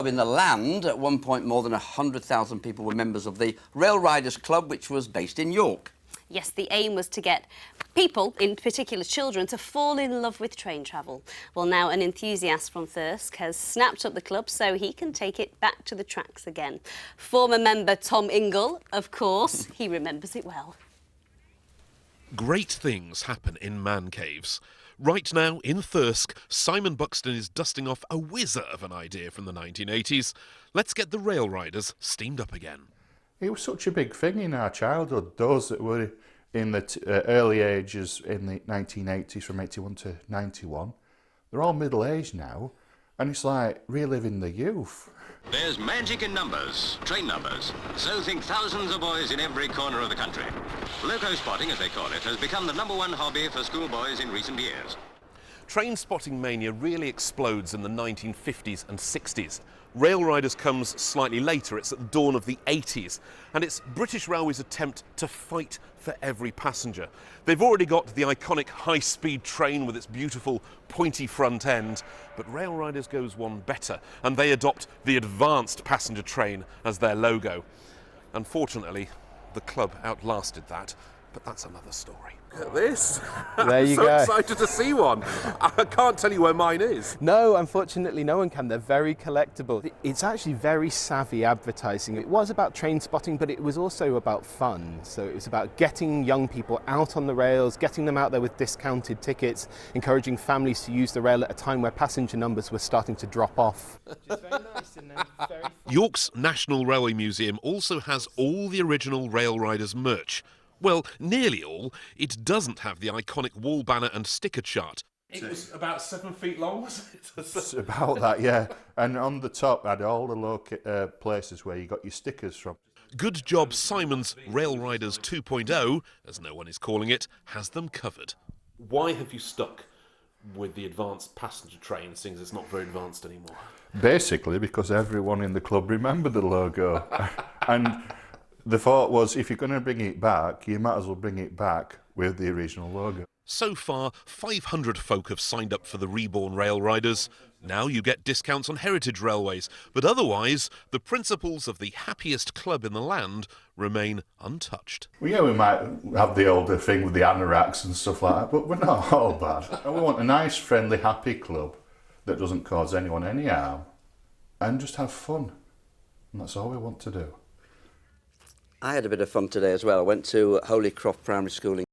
In the land, at one point more than 100,000 people were members of the Rail Riders Club, which was based in York. Yes, the aim was to get people, in particular children, to fall in love with train travel. Well, now an enthusiast from Thirsk has snapped up the club so he can take it back to the tracks again. Former member Tom Ingall, of course, he remembers it well. Great things happen in man caves. Right now, in Thirsk, Simon Buxton is dusting off a whizzer of an idea from the 1980s. Let's get the rail riders steamed up again. It was such a big thing in our childhood. Those that were in the early ages in the 1980s, from 81 to 91, they're all middle-aged now, and it's like reliving the youth. There's magic in numbers, train numbers. So think thousands of boys in every corner of the country. Loco spotting, as they call it, has become the #1 hobby for schoolboys in recent years. Train spotting mania really explodes in the 1950s and 60s. Rail Riders comes slightly later, it's at the dawn of the 80s, and it's British Railways' attempt to fight for every passenger. They've already got the iconic high-speed train with its beautiful pointy front end, but Rail Riders goes one better, and they adopt the advanced passenger train as their logo. Unfortunately, the club outlasted that, but that's another story. Look at this. There you go. go. So excited to see one. I can't tell you where mine is. No, unfortunately no one can. They're very collectible. It's actually very savvy advertising. It was about train spotting, but it was also about fun. So it was about getting young people out on the rails, getting them out there with discounted tickets, encouraging families to use the rail at a time where passenger numbers were starting to drop off. Just very nice and very fun. York's National Railway Museum also has all the original Rail Riders merch. Well, nearly all. It doesn't have the iconic wall banner and sticker chart. It was about 7 feet long, was it? It's about that, yeah. And on the top had all the places where you got your stickers from. Good job Simon's Rail Riders 2.0, as no one is calling it, has them covered. Why have you stuck with the advanced passenger train, seeing as it's not very advanced anymore? Basically because everyone in the club remembered the logo. And the thought was, if you're going to bring it back, you might as well bring it back with the original logo. So far, 500 folk have signed up for the reborn Rail Riders. Now you get discounts on heritage railways, but otherwise, the principles of the happiest club in the land remain untouched. Well, yeah, we might have the older thing with the anoraks and stuff like that, but we're not all bad. And we want a nice, friendly, happy club that doesn't cause anyone any harm, and just have fun. And that's all we want to do. I had a bit of fun today as well. I went to Holy Croft Primary School in